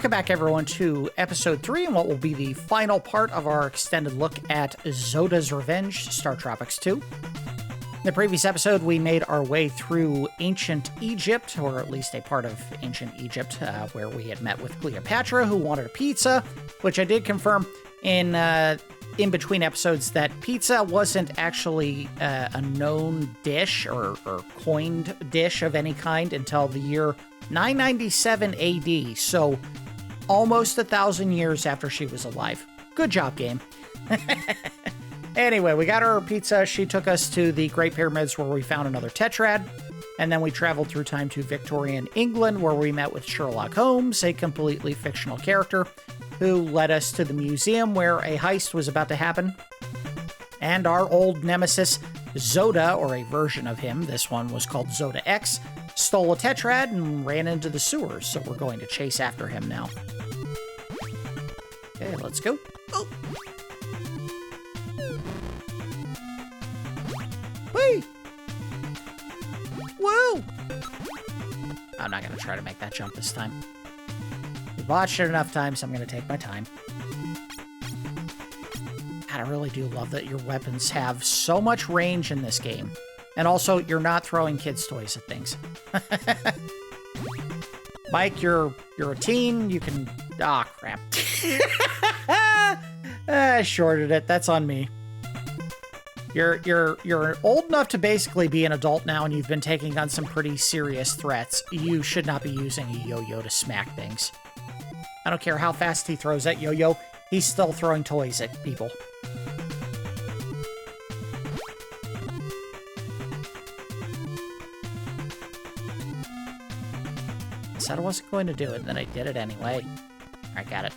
Welcome back, everyone, to episode 3 and what will be the final part of our extended look at Zoda's Revenge, Startropics 2. In the previous episode, we made our way through ancient Egypt, or at least a part of ancient Egypt, where we had met with Cleopatra, who wanted a pizza, which I did confirm in between episodes that pizza wasn't actually a known dish or coined dish of any kind until the year 997 AD, so almost 1,000 years after she was alive. Good job, game. Anyway, we got her pizza. She took us to the Great Pyramids where we found another Tetrad, and then we traveled through time to Victorian England where we met with Sherlock Holmes, a completely fictional character, who led us to the museum where a heist was about to happen. And our old nemesis, Zoda, or a version of him, this one was called Zoda X, stole a Tetrad and ran into the sewers, so we're going to chase after him now. Okay, let's go. Oh. Whee! Whoa! I'm not going to try to make that jump this time. We've watched it enough times, I'm going to take my time. God, I really do love that your weapons have so much range in this game. And also, you're not throwing kids' toys at things. Mike, you're a teen, you can... Ah, crap. I shorted it, that's on me. You're old enough to basically be an adult now, and you've been taking on some pretty serious threats. You should not be using a yo-yo to smack things. I don't care how fast he throws that yo-yo, he's still throwing toys at people. I said I wasn't going to do it, and then I did it anyway. Alright, got it.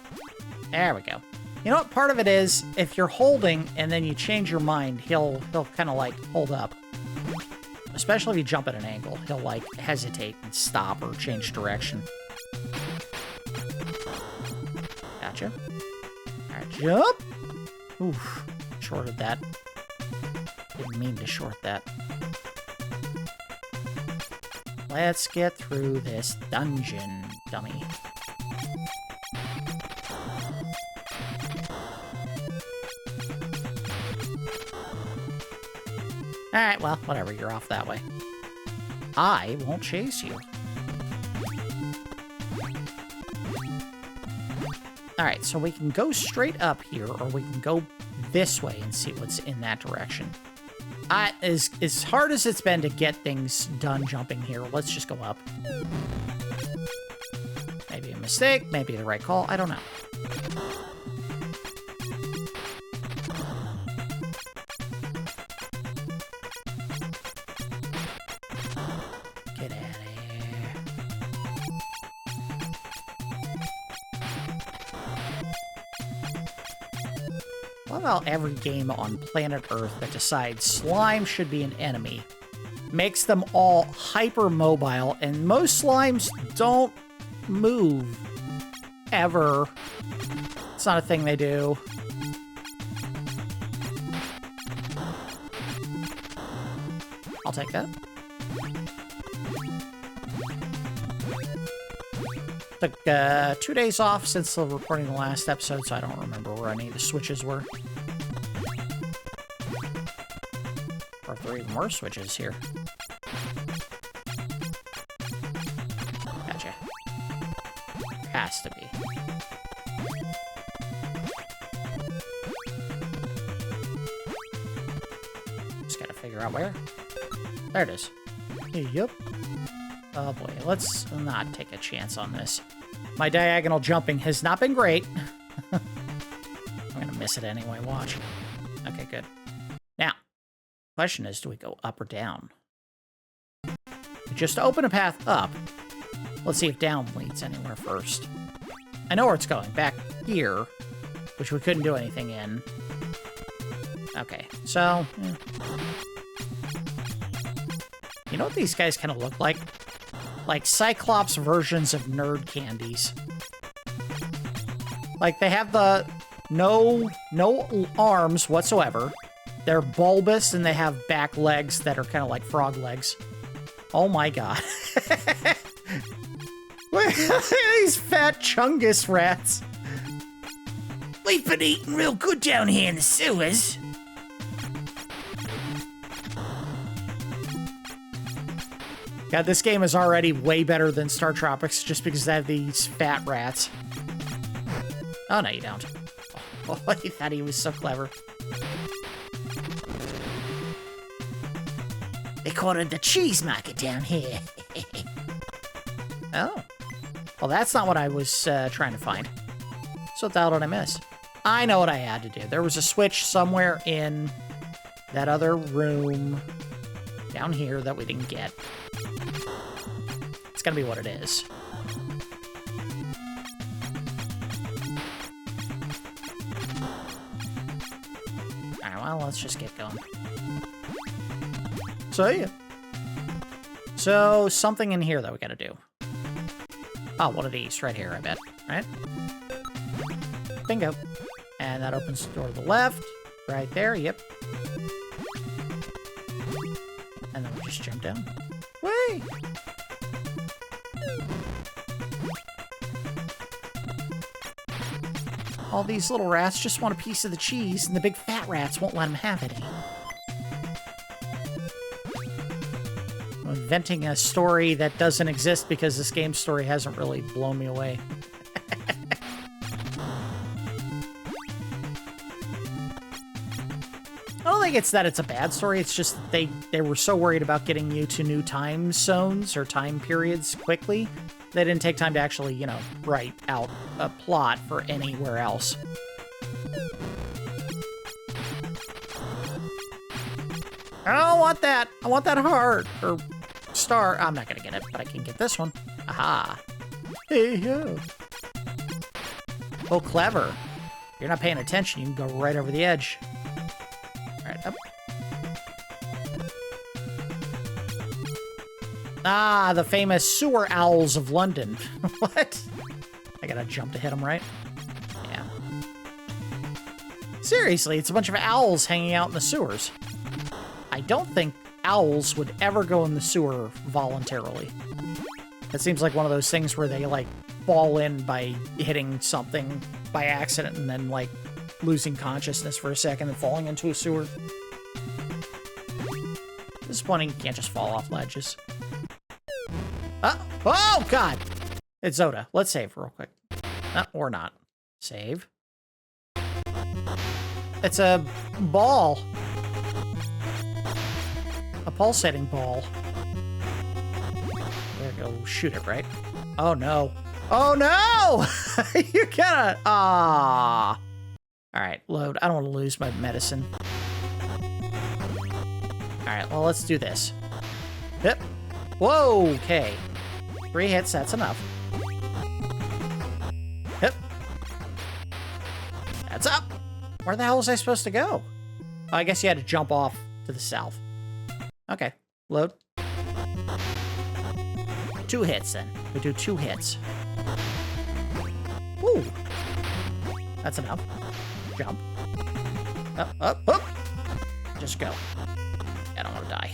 There we go. You know what part of it is? If you're holding and then you change your mind, he'll kind of like hold up. Especially if you jump at an angle. He'll like hesitate and stop or change direction. Gotcha. Alright, jump! Oof. Shorted that. Didn't mean to short that. Let's get through this dungeon, dummy. Alright, well, whatever, you're off that way. I won't chase you. Alright, so we can go straight up here, or we can go this way and see what's in that direction. As hard as it's been to get things done jumping here, let's just go up. Maybe a mistake, maybe the right call, I don't know. Get out of here. What about every game on planet Earth that decides slime should be an enemy? Makes them all hyper-mobile, and most slimes don't move. Ever. It's not a thing they do. I'll take that. Took 2 days off since recording the last episode, so I don't remember where any of the switches were. Or if there are even more switches here. Gotcha. Has to be. Just gotta figure out where. There it is. Yep. Oh boy, let's not take a chance on this. My diagonal jumping has not been great. I'm gonna miss it anyway, watch. Okay, good. Now, question is, do we go up or down? Just to open a path up, let's see if down leads anywhere first. I know where it's going, back here, which we couldn't do anything in. Okay, so... You know what these guys kind of look like? Like Cyclops versions of nerd candies. Like, they have the no arms whatsoever. They're bulbous, and they have back legs that are kind of like frog legs. Oh my god. These fat chungus rats. We've been eating real good down here in the sewers. God, this game is already way better than Startropics just because they have these fat rats. Oh, no, you don't. Oh, he thought he was so clever. They call it the cheese market down here. Oh. Well, that's not what I was trying to find. So what the hell did I miss? I know what I had to do. There was a switch somewhere in that other room down here that we didn't get. It's gonna be what it is. Alright, well, let's just get going. So, yeah. So, something in here that we gotta do. Oh, one of these right here, I bet. Right? Bingo. And that opens the door to the left. Right there, yep. And then we just jump down. Whee! All these little rats just want a piece of the cheese, and the big fat rats won't let them have any. I'm inventing a story that doesn't exist because this game's story hasn't really blown me away. I don't think it's that it's a bad story, it's just they were so worried about getting you to new time zones or time periods quickly, they didn't take time to actually, you know, write out a plot for anywhere else. I don't want that! I want that heart! Or star. I'm not gonna get it, but I can get this one. Aha! Hey, yo! Oh, clever. If you're not paying attention, you can go right over the edge. Alright, up. Ah, the famous sewer owls of London. What? I gotta jump to hit them, right? Yeah. Seriously, it's a bunch of owls hanging out in the sewers. I don't think owls would ever go in the sewer voluntarily. That seems like one of those things where they, like, fall in by hitting something by accident and then, like, losing consciousness for a second and falling into a sewer. Disappointing, you can't just fall off ledges. Oh, God! It's Zoda. Let's save real quick. Or not. Save. It's a ball. A pulsating ball. There we go. Shoot it, right? Oh, no. Oh, no! You gotta... Ah. Alright, load. I don't want to lose my medicine. Alright, well, let's do this. Yep. Whoa, okay. 3 hits, that's enough. Yep. That's up! Where the hell was I supposed to go? Oh, I guess you had to jump off to the south. Okay, load. 2 hits, then. We do 2 hits. Woo! That's enough. Jump. Up, up, up! Just go. I don't want to die.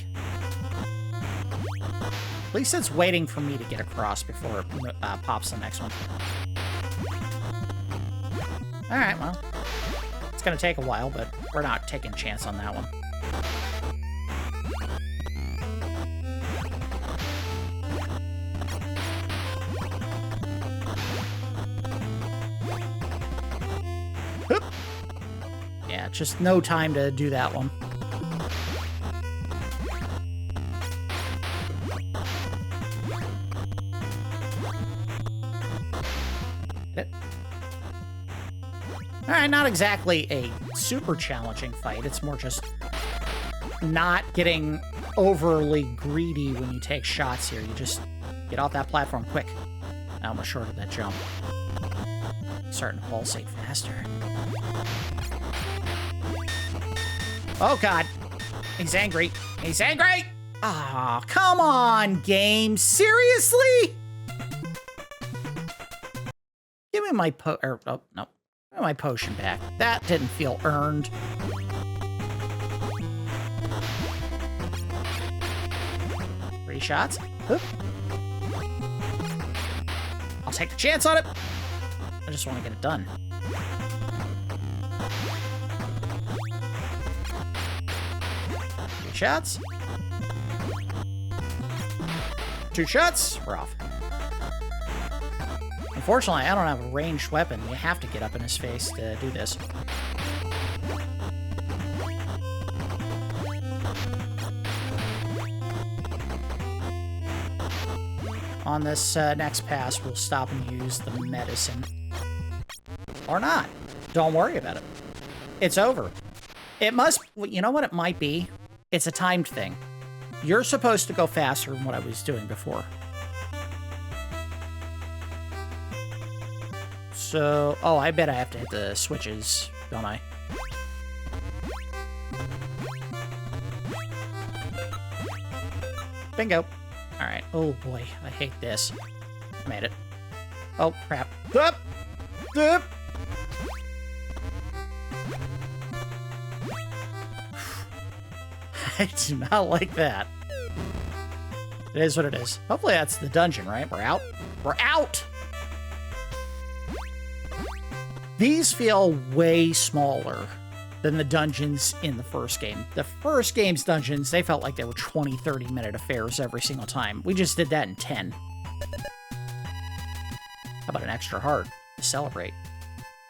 At least it's waiting for me to get across before it pops the next one. Alright, well. It's gonna take a while, but we're not taking a chance on that one. Oop. Yeah, just no time to do that one. Alright, not exactly a super challenging fight. It's more just not getting overly greedy when you take shots here. You just get off that platform quick. I almost shorted that jump. Starting to pulsate faster. Oh, God. He's angry. He's angry! Ah, come on, game. Seriously? Give me my oh, no. Give me my potion back. That didn't feel earned. Three shots. Oop. I'll take the chance on it. I just want to get it done. Two shots. Two shots. We're off. Unfortunately, I don't have a ranged weapon. You have to get up in his face to do this. On this next pass, we'll stop and use the medicine. Or not. Don't worry about it. It's over. It must... You know what it might be? It's a timed thing. You're supposed to go faster than what I was doing before. So... Oh, I bet I have to hit the switches, don't I? Bingo. Alright. Oh, boy. I hate this. Made it. Oh, crap. Up! Up! I do not like that. It is what it is. Hopefully that's the dungeon, right? We're out. We're out! These feel way smaller than the dungeons in the first game. The first game's dungeons, they felt like they were 20, 30-minute affairs every single time. We just did that in 10. How about an extra heart to celebrate?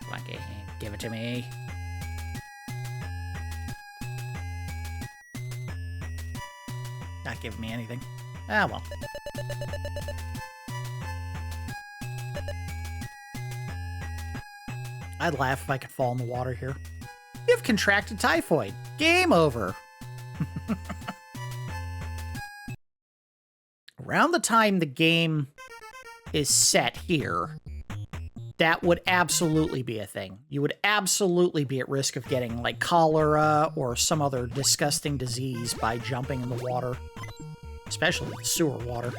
Come on, game. Give it to me. Not giving me anything. Ah, well. I'd laugh if I could fall in the water here. You've contracted typhoid. Game over. Around the time the game is set here, that would absolutely be a thing. You would absolutely be at risk of getting, like, cholera or some other disgusting disease by jumping in the water. Especially the sewer water.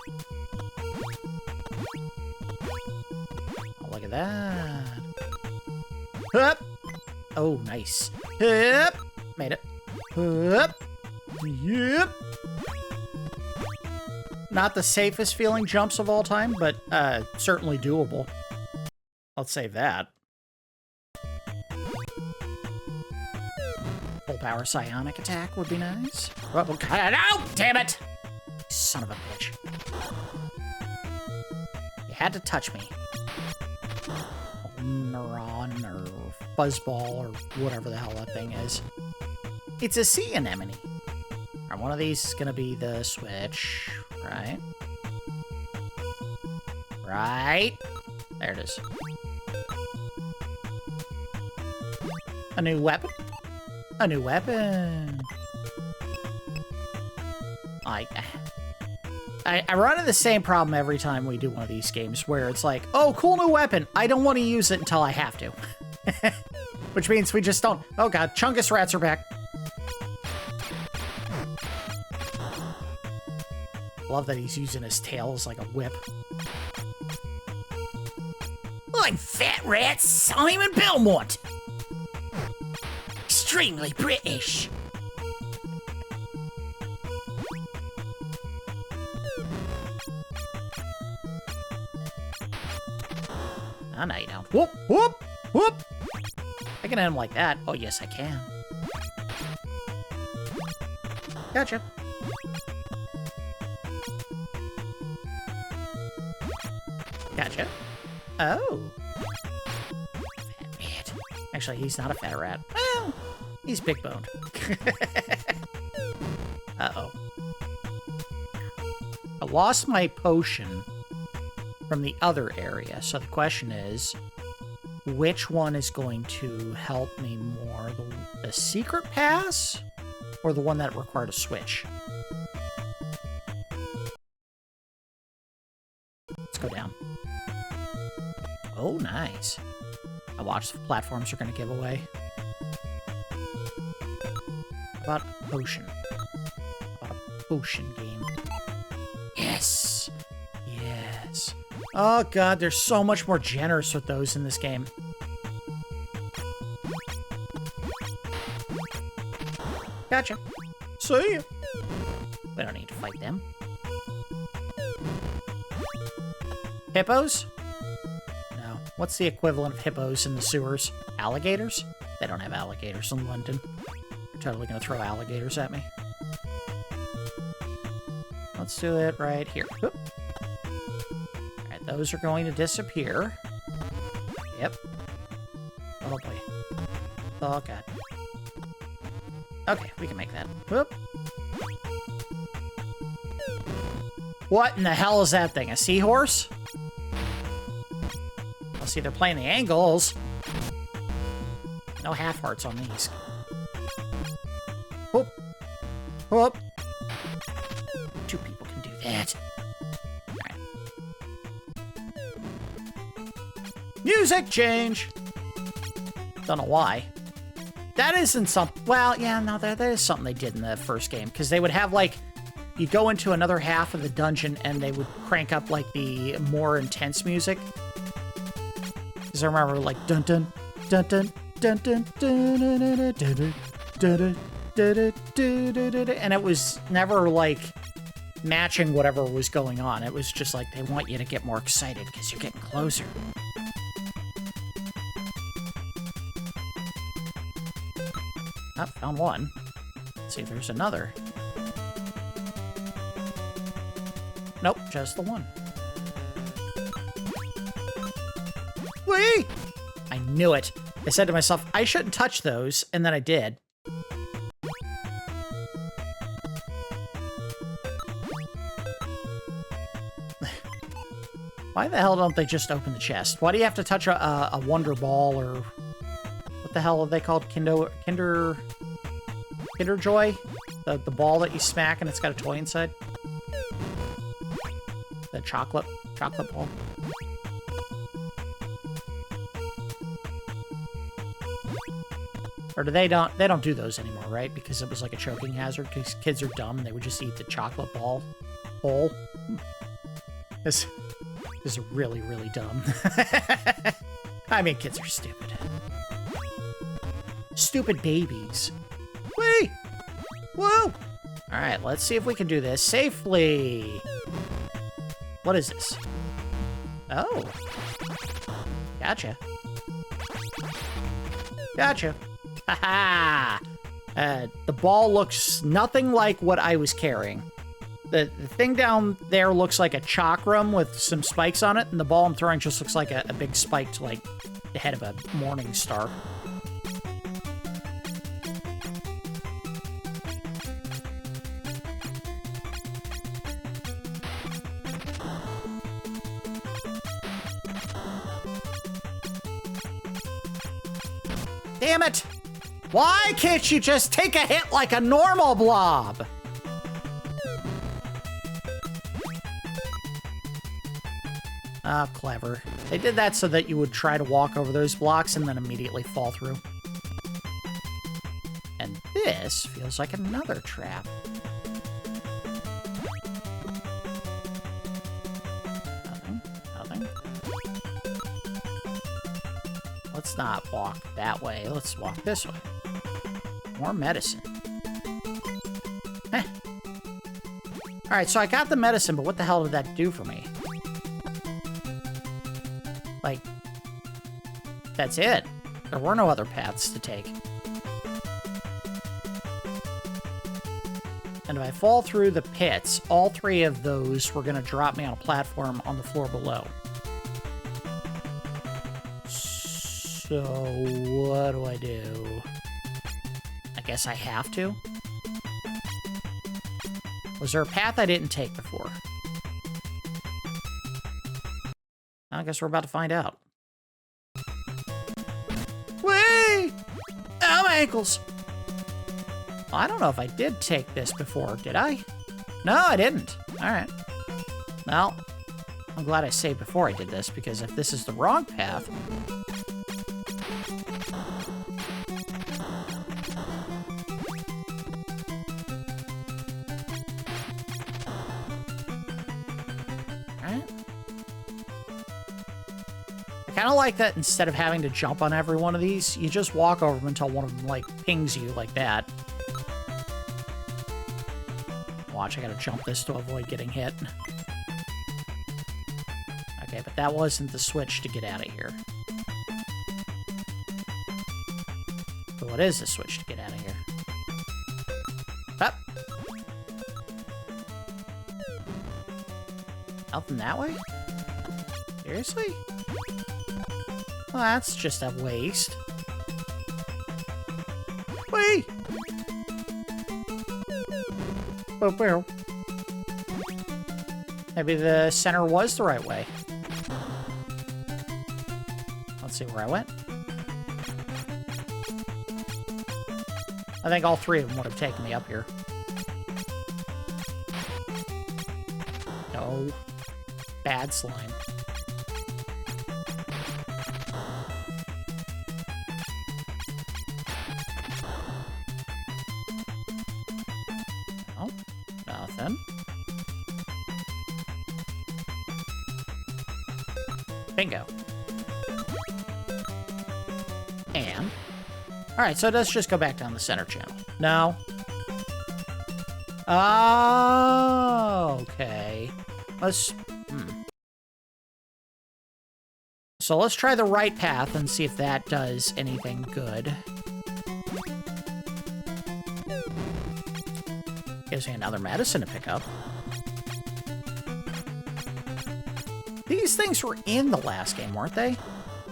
Oh, look at that. Hup! Oh, nice. Hup! Made it. Hup! Yep! Not the safest feeling jumps of all time, but certainly doable. Let's save that. Full power psionic attack would be nice. Oh, cut it out! Damn it! Son of a bitch. You had to touch me. Neuron or fuzzball or whatever the hell that thing is. It's a sea anemone. Alright, one of these is gonna be the switch, right? Right. There it is. A new weapon? A new weapon. I run into the same problem every time we do one of these games, where it's like, oh, cool new weapon. I don't want to use it until I have to. Which means we just don't. Oh god, Chungus rats are back. Love that he's using his tail as like a whip. I'm Fat Rat Simon Belmont. Extremely British. Oh, no, you don't. Whoop, whoop, whoop. I can hit him like that. Oh, yes, I can. Gotcha. Gotcha. Oh. Fat rat. Actually, he's not a fat rat. Well, he's big boned. Uh-oh. I lost my potion from the other area, so the question is, which one is going to help me more? The secret pass or the one that required a switch? Let's go down. Oh, nice. I watched the platforms are going to give away. About a potion. About a potion game. Yes! Yes. Oh god, they're so much more generous with those in this game. Gotcha. See ya. We don't need to fight them. Hippos? What's the equivalent of hippos in the sewers? Alligators? They don't have alligators in London. They're totally gonna throw alligators at me. Let's do it right here. Oop. Alright, those are going to disappear. Yep. Oh boy. Oh god. Okay, we can make that. Whoop. What in the hell is that thing? A seahorse? Let's see, they're playing the angles. No half hearts on these. Whoop. Whoop. Two people can do that. Alright. Music change! Don't know why. That isn't something... Well, yeah, no, that is something they did in the first game. Because they would have, like... You go into another half of the dungeon, and they would crank up, like, the more intense music. Because I remember, like, dun-dun, dun-dun, dun-dun, dun-dun, dun-dun, dun-dun, dun-dun, and it was never, like, matching whatever was going on. It was just like, they want you to get more excited, because you're getting closer. Oh, found one. Let's see if there's another. Nope, just the one. Whee! I knew it. I said to myself, I shouldn't touch those, and then I did. Why the hell don't they just open the chest? Why do you have to touch a Wonder Ball, or... What the hell are they called? Kinder Joy? The ball that you smack and it's got a toy inside? The chocolate ball. Or they don't do those anymore, right? Because it was like a choking hazard, because kids are dumb and they would just eat the chocolate ball whole. This is really, really dumb. I mean, kids are stupid. Stupid babies. Whee! Whoa! Alright, let's see if we can do this safely. What is this? Oh. Gotcha. Gotcha. Haha! The ball looks nothing like what I was carrying. The thing down there looks like a chakram with some spikes on it, and the ball I'm throwing just looks like a big spiked, like, the head of a morning star. Damn it! Why can't you just take a hit like a normal blob? Ah, clever. They did that so that you would try to walk over those blocks and then immediately fall through. And this feels like another trap. Nothing. Let's not walk that way. Let's walk this way. More medicine. Heh. Alright, so I got the medicine, but what the hell did that do for me? Like, that's it. There were no other paths to take. And if I fall through the pits, all three of those were going to drop me on a platform on the floor below. So, what do I do? I guess I have to? Was there a path I didn't take before? I guess we're about to find out. Whee! Ow, my ankles! I don't know if I did take this before, did I? No, I didn't. Alright. Well, I'm glad I saved before I did this, because if this is the wrong path... I kind of like that instead of having to jump on every one of these, you just walk over them until one of them, like, pings you like that. Watch, I gotta jump this to avoid getting hit. Okay, but that wasn't the switch to get out of here. what is the switch to get out of here? Up. Nothing that way? Seriously? Well, that's just a waste. Wait! Well. Maybe the center was the right way. Let's see where I went. I think all three of them would have taken me up here. No. Bad slime. Oh, nothing. Bingo. And... Alright, so let's just go back down the center channel. No. Oh, okay. Let's... So let's try the right path and see if that does anything good. Gives me another medicine to pick up. These things were in the last game, weren't they?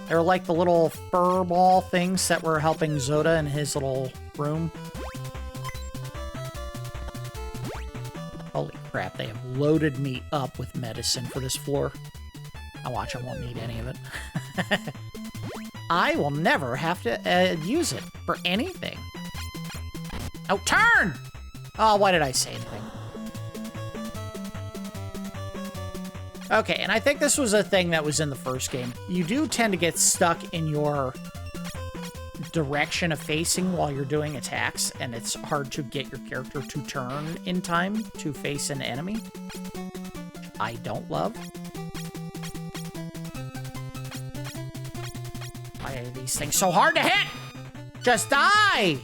They were like the little fur ball things that were helping Zoda in his little room. Holy crap, they have loaded me up with medicine for this floor. Now watch, I won't need any of it. I will never have to use it for anything. Oh, turn! Oh, why did I say anything? Okay, and I think this was a thing that was in the first game. You do tend to get stuck in your direction of facing while you're doing attacks, and it's hard to get your character to turn in time to face an enemy. Which I don't love. Why are these things so hard to hit? Just die!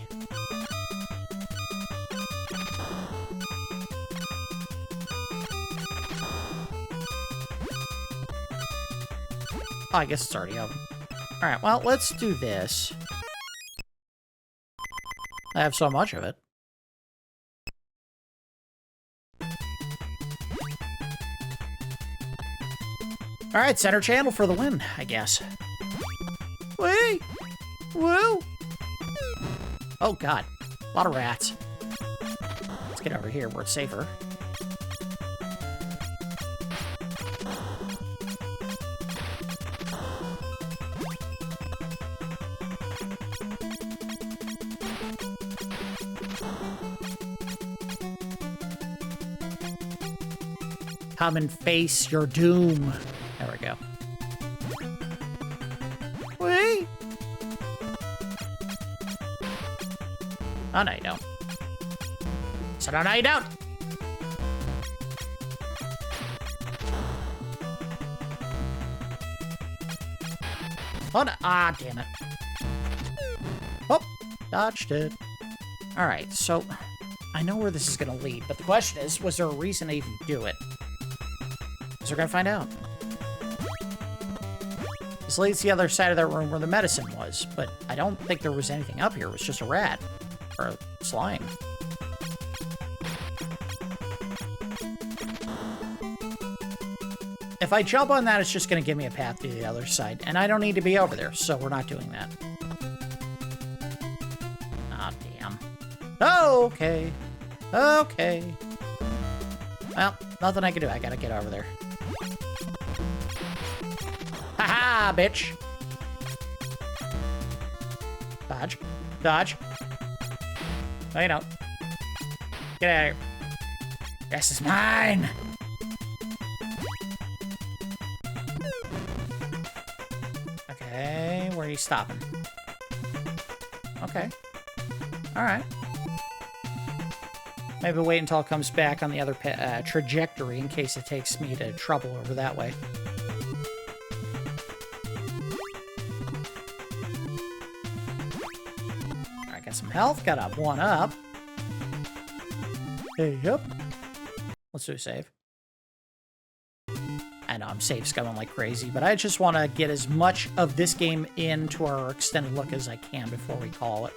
Oh, I guess it's already open. Alright, well, let's do this. I have so much of it. Alright, center channel for the win, I guess. Wait! Whoa! Oh, God. A lot of rats. Let's get over here where it's safer. Come and face your doom. There we go. Wait. Oh, no, you don't. So, no, you don't. Oh, no. Ah, damn it. Oh, dodged it. All right, so I know where this is going to lead, but the question is, was there a reason to even do it? So we're gonna find out. This leads to the other side of that room where the medicine was, but I don't think there was anything up here. It was just a rat. Or a slime. If I jump on that, it's just gonna give me a path to the other side, and I don't need to be over there, so we're not doing that. Aw, damn. Oh, okay. Okay. Well, nothing I can do. I gotta get over there. Ha-ha, bitch! Dodge. Dodge. No, you don't. Get out of here. This is mine! Okay, where are you stopping? Okay. Alright. Maybe wait until it comes back on the other trajectory in case it takes me to trouble over that way. Alright, got some health, got a 1-up. Hey, yep. Let's do a save. And I know I'm safe scumming like crazy, but I just want to get as much of this game into our extended look as I can before we call it.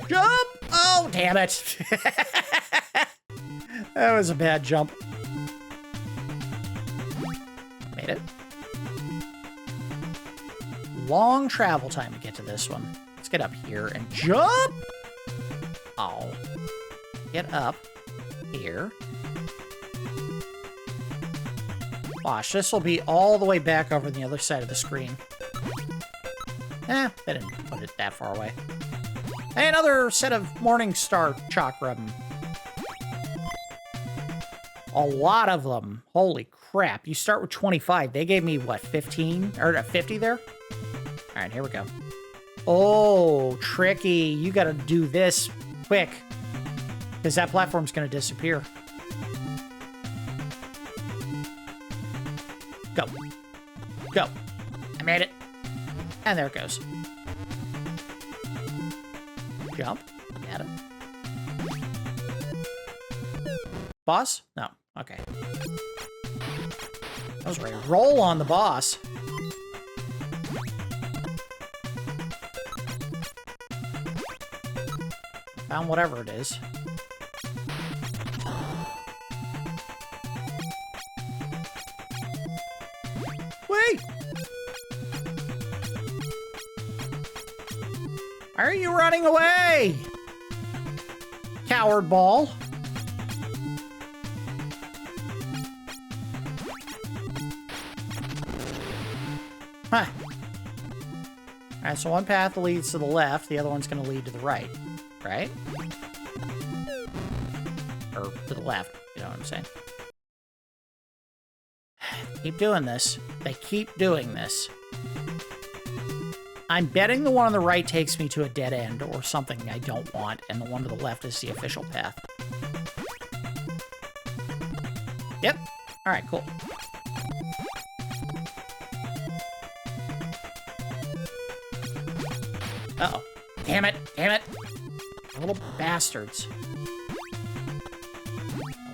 Jump! Oh, damn it. That was a bad jump. Made it. Long travel time to get to this one. Let's get up here and jump! Oh. Get up here. Gosh, this will be all the way back over the other side of the screen. They didn't put it that far away. Hey, another set of Morning Star chakram. A lot of them. Holy crap. You start with 25. They gave me, what, 15? Or 50 there? All right, here we go. Oh, tricky. You got to do this quick, because that platform's going to disappear. Go. Go. I made it. And there it goes. Jump. Got it. Boss? No. Okay. I was ready to roll on the boss. Found whatever it is. Wait! Why are you running away? Coward ball. Huh. Alright, so one path leads to the left, the other one's gonna lead to the right. Right? Or to the left, you know what I'm saying? Keep doing this. They keep doing this. I'm betting the one on the right takes me to a dead end or something I don't want, and the one to the left is the official path. Yep. Alright, cool. Uh-oh. Damn it! Damn it! Little bastards.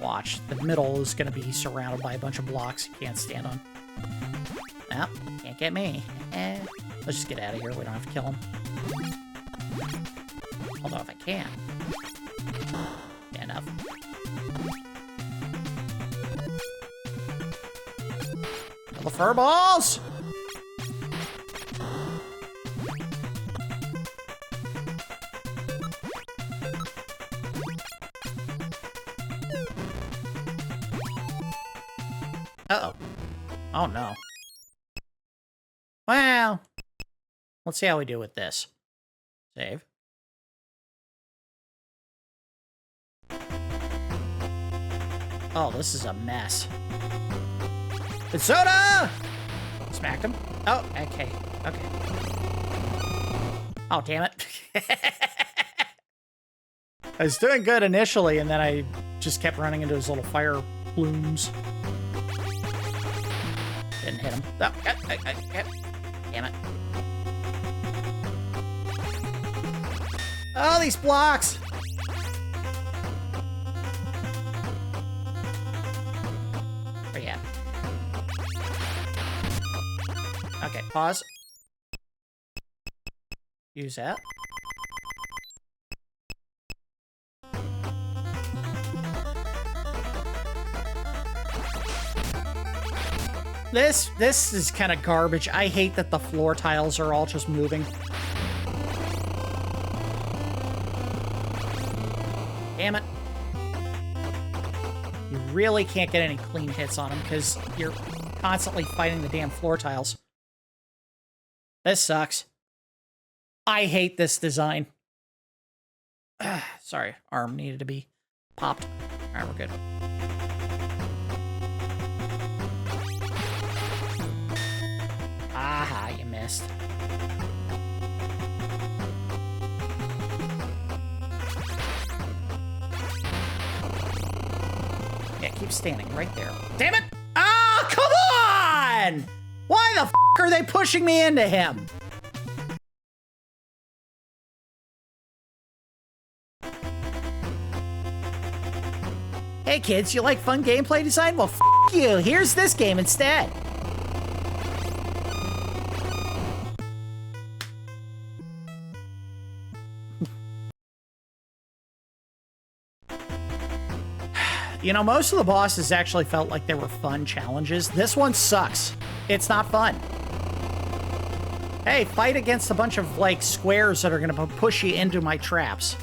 Watch. The middle is going to be surrounded by a bunch of blocks you can't stand on. Well, can't get me. Let's just get out of here. We don't have to kill him. Although if I can. Yeah, enough. Kill the fur balls! Uh-oh. Oh, no. Well, let's see how we do with this. Save. Oh, this is a mess. It's Zoda! Smacked him. Oh, okay. Okay. Oh, damn it. I was doing good initially, and then I just kept running into his little fire plumes. Didn't hit him. Oh, damn it. Oh, these blocks! Where you at? Okay, pause. Use that. This is kind of garbage. I hate that the floor tiles are all just moving. Damn it. You really can't get any clean hits on them because you're constantly fighting the damn floor tiles. This sucks. I hate this design. Sorry, arm needed to be popped. All right, we're good. Aha, you missed. Yeah, keep standing right there. Damn it! Ah, come on! Why the f*** are they pushing me into him? Hey kids, you like fun gameplay design? Well, f you. Here's this game instead. You know, most of the bosses actually felt like they were fun challenges. This one sucks. It's not fun. Hey, fight against a bunch of, like, squares that are gonna push you into my traps.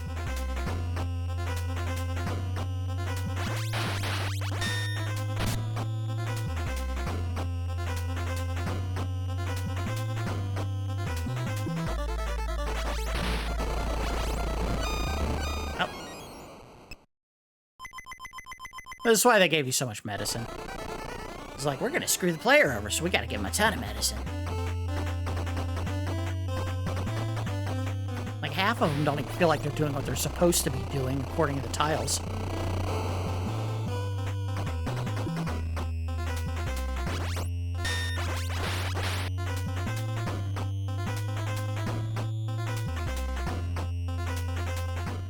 This is why they gave you so much medicine. It's like, we're gonna screw the player over, so we gotta give him a ton of medicine. Like, half of them don't even feel like they're doing what they're supposed to be doing, according to the tiles.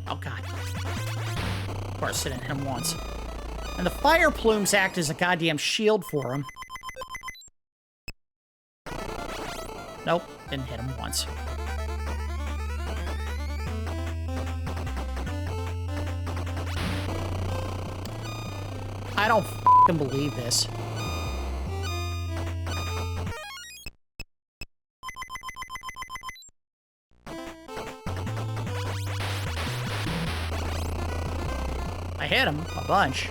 Oh, God. Of course, I didn't hit him once. And the fire plumes act as a goddamn shield for him. Nope, didn't hit him once. I don't f***ing believe this. I hit him a bunch.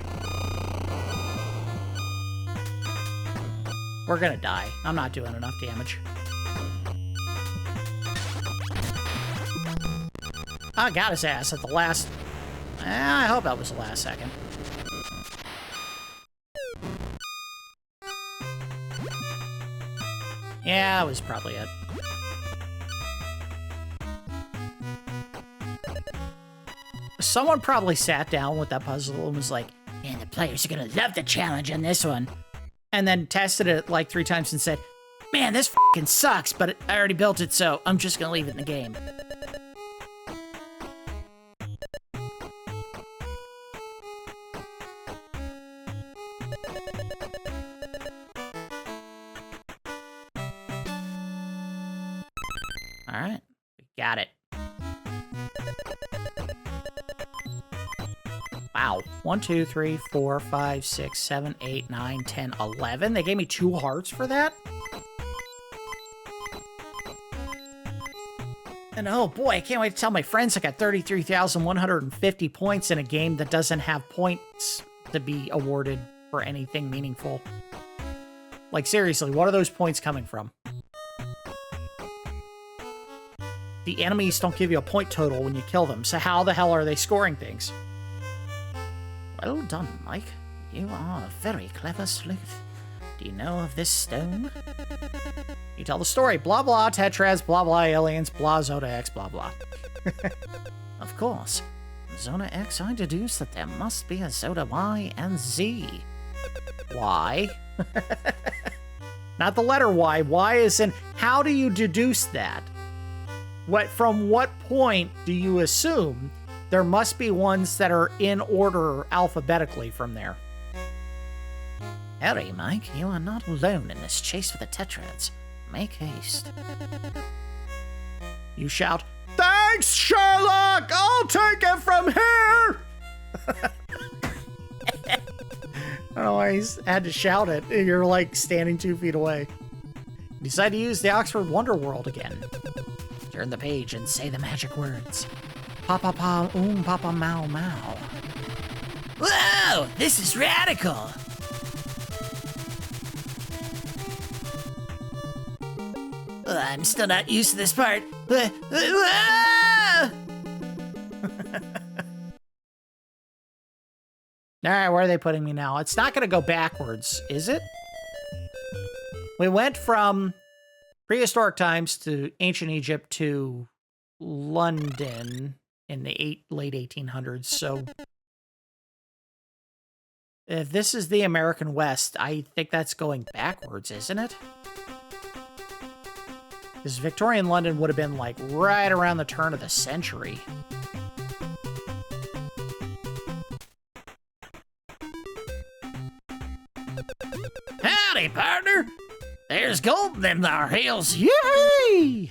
We're gonna die. I'm not doing enough damage. I got his ass at the last... I hope that was the last second. Yeah, that was probably it. Someone probably sat down with that puzzle and was like, man, the players are gonna love the challenge on this one. And then tested it like 3 times and said, man, this f***ing sucks, but I already built it, so I'm just gonna leave it in the game. Alright, we got it. Wow. 1, 2, 3, 4, 5, 6, 7, 8, 9, 10, 11. They gave me 2 hearts for that? And oh boy, I can't wait to tell my friends I got 33,150 points in a game that doesn't have points to be awarded for anything meaningful. Like, seriously, what are those points coming from? The enemies don't give you a point total when you kill them, so how the hell are they scoring things? Well done, Mike. You are a very clever sleuth. Do you know of this stone? You tell the story. Blah, blah, Tetrads, blah, blah, aliens, blah, Zoda X, blah, blah. Of course. Zoda X, I deduce that there must be a Zoda Y and Z. Y? Not the letter Y. Y is in... How do you deduce that? From what point do you assume there must be ones that are in order alphabetically from there? Hurry, Mike. You are not alone in this chase for the Tetrads. Make haste. You shout, thanks, Sherlock! I'll take it from here! I don't know why he's had to shout it. You're like standing 2 feet away. Decide to use the Oxford Wonder World again. Turn the page and say the magic words. Papa pa papa mau mau. Whoa, this is radical. I'm still not used to this part. Alright, where are they putting me now? It's not going to go backwards, is it? We went from prehistoric times to ancient Egypt to London in the late 1800s, so if this is the American West, I think that's going backwards, isn't it? Because Victorian London would have been like right around the turn of the century. partner. There's gold in them thar hills. Yay!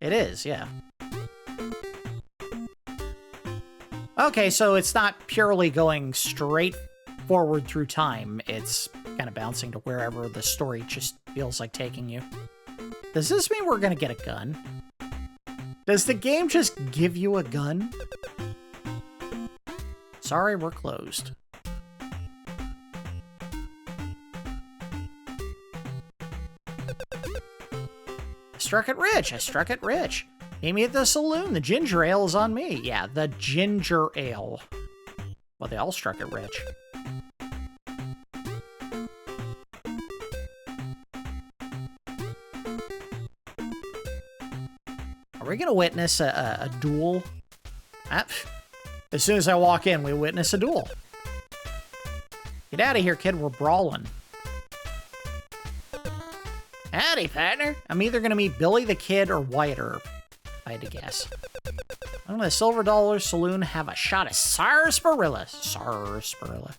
It is, yeah. Okay, so it's not purely going straight forward through time. It's kind of bouncing to wherever the story just feels like taking you. Does this mean we're gonna get a gun? Does the game just give you a gun? Sorry, we're closed. I struck it rich. I struck it rich. Meet me at the saloon. The ginger ale is on me. Yeah, the ginger ale. Well, they all struck it rich. Are we going to witness a duel? As soon as I walk in, we witness a duel. Get out of here, kid. We're brawling. Howdy, partner. I'm either going to meet Billy the Kid or White Herb, if I had to guess. I'm going to Silver Dollar Saloon have a shot of sarsaparilla. Sarsaparilla.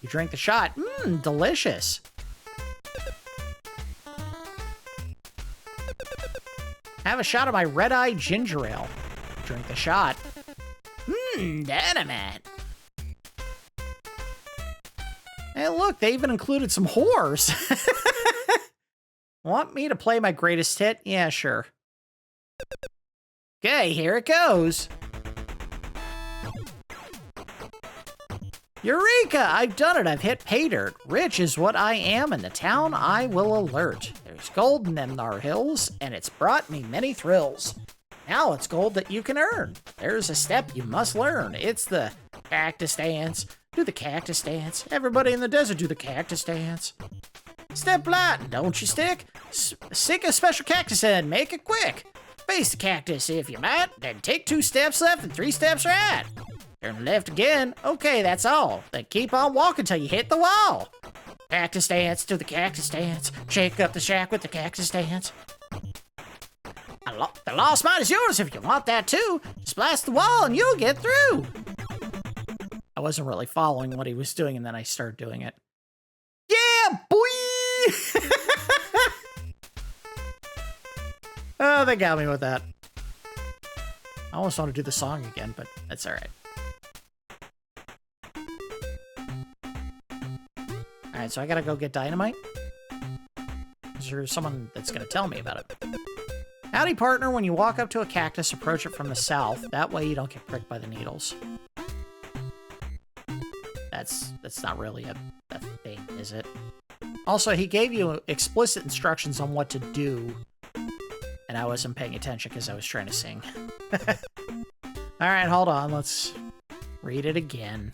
You drink the shot. Mmm, delicious. Have a shot of my red-eye ginger ale. Drink the shot. Mmm, dynamite. Hey, look, they even included some whores. Want me to play my greatest hit? Yeah, sure. Okay, here it goes. Eureka! I've done it. I've hit pay dirt. Rich is what I am, and the town I will alert. There's gold in them thar hills, and it's brought me many thrills. Now it's gold that you can earn. There's a step you must learn. It's the cactus dance. Do the cactus dance. Everybody in the desert do the cactus dance. Step light and don't you stick. Stick a special cactus in, make it quick. Face the cactus if you might, then take 2 steps left and 3 steps right. Turn left again. Okay, that's all. Then keep on walking till you hit the wall. Cactus dance, do the cactus dance. Shake up the shack with the cactus dance. The lost mine is yours if you want that too. Just blast the wall and you'll get through. I wasn't really following what he was doing, and then I started doing it. Yeah, boy! Oh, they got me with that. I almost want to do the song again, but that's all right. All right, so I gotta go get dynamite. Is there someone that's gonna tell me about it? Howdy, partner. When you walk up to a cactus, approach it from the south. That way you don't get pricked by the needles. That's not really a thing, is it? Also, he gave you explicit instructions on what to do, and I wasn't paying attention because I was trying to sing. Alright, hold on. Let's read it again.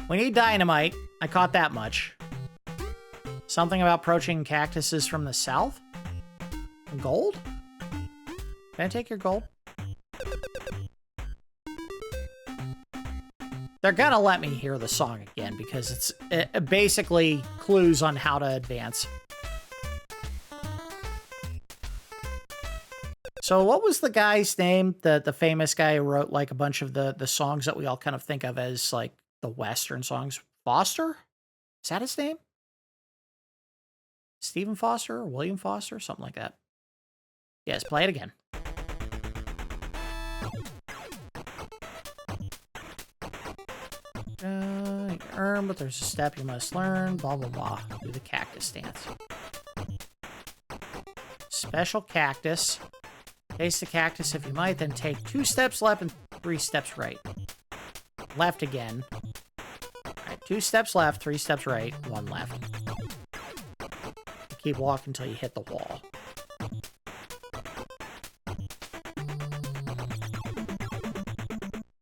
We need dynamite. I caught that much. Something about approaching cactuses from the south? Gold? Can I take your gold? They're gonna let me hear the song again because it basically clues on how to advance. So what was the guy's name? The famous guy who wrote like a bunch of the songs that we all kind of think of as like the Western songs. Foster? Is that his name? Stephen Foster or William Foster? Something like that. Yes, play it again. You earn, but there's a step you must learn. Blah, blah, blah. Do the cactus dance. Special cactus. Face the cactus if you might, then take 2 steps left and 3 steps right. Left again. Alright, 2 steps left, 3 steps right, 1 left. Keep walking until you hit the wall.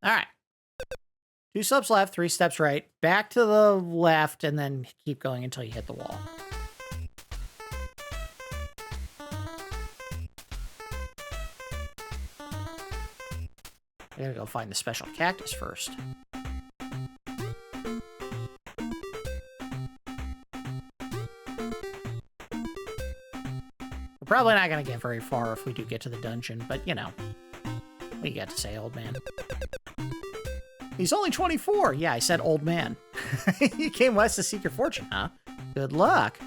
Alright. 2 steps left, 3 steps right, back to the left, and then keep going until you hit the wall. I gotta go find the special cactus first. We're probably not gonna get very far if we do get to the dungeon, but you know. What you got to say, old man? He's only 24. Yeah, I said old man. You came west to seek your fortune, huh? Good luck.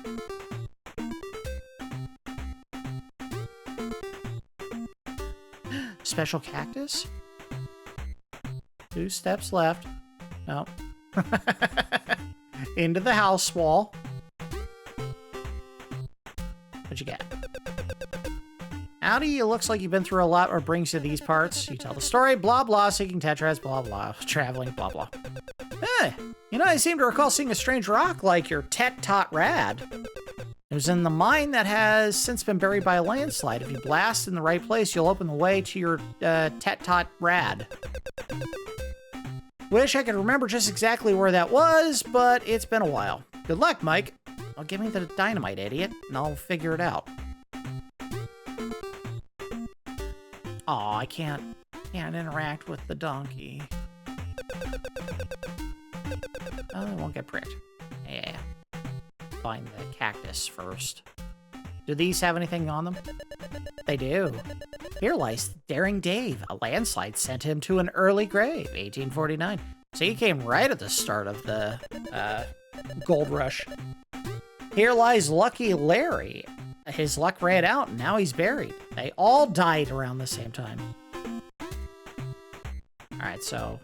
Special cactus? 2 steps left. No. Into the house wall. What'd you get? Howdy, it looks like you've been through a lot or brings you to these parts. You tell the story, blah blah, seeking tetrads, blah blah, traveling, blah blah. Hey, you know, I seem to recall seeing a strange rock like your Tetrad. It was in the mine that has since been buried by a landslide. If you blast in the right place, you'll open the way to your Tetrad. Wish I could remember just exactly where that was, but it's been a while. Good luck, Mike. I'll give me the dynamite, idiot, and I'll figure it out. Aw, I can't interact with the donkey. Oh, I won't get pricked. Yeah. Find the cactus first. Do these have anything on them? They do. Here lies Daring Dave. A landslide sent him to an early grave, 1849. So he came right at the start of the gold rush. Here lies Lucky Larry. His luck ran out and now he's buried. They all died around the same time. Alright, so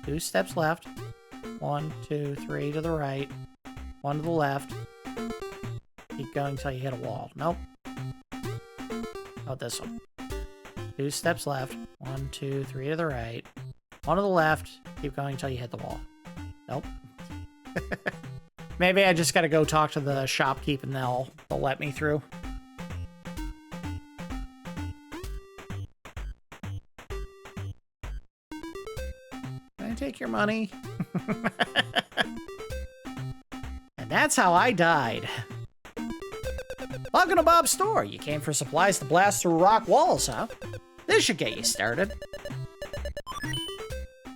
2 steps left. 1, 2, 3 to the right. 1 to the left. Keep going until you hit a wall. Nope. Oh, this one. 2 steps left. 1, 2, 3 to the right. 1 to the left. Keep going until you hit the wall. Nope. Maybe I just gotta go talk to the shopkeep and they'll let me through. Can I take your money? And that's how I died. Welcome to Bob's store. You came for supplies to blast through rock walls, huh? This should get you started.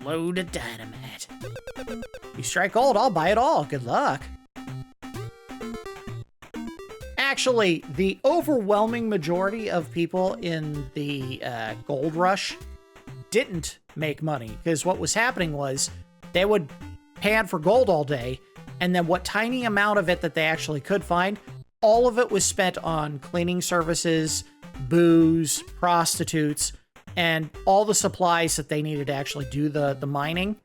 Load of dynamite. You strike gold, I'll buy it all. Good luck. Actually, the overwhelming majority of people in the gold rush didn't make money, because what was happening was they would pan for gold all day, and then what tiny amount of it that they actually could find, all of it was spent on cleaning services, booze, prostitutes, and all the supplies that they needed to actually do the mining.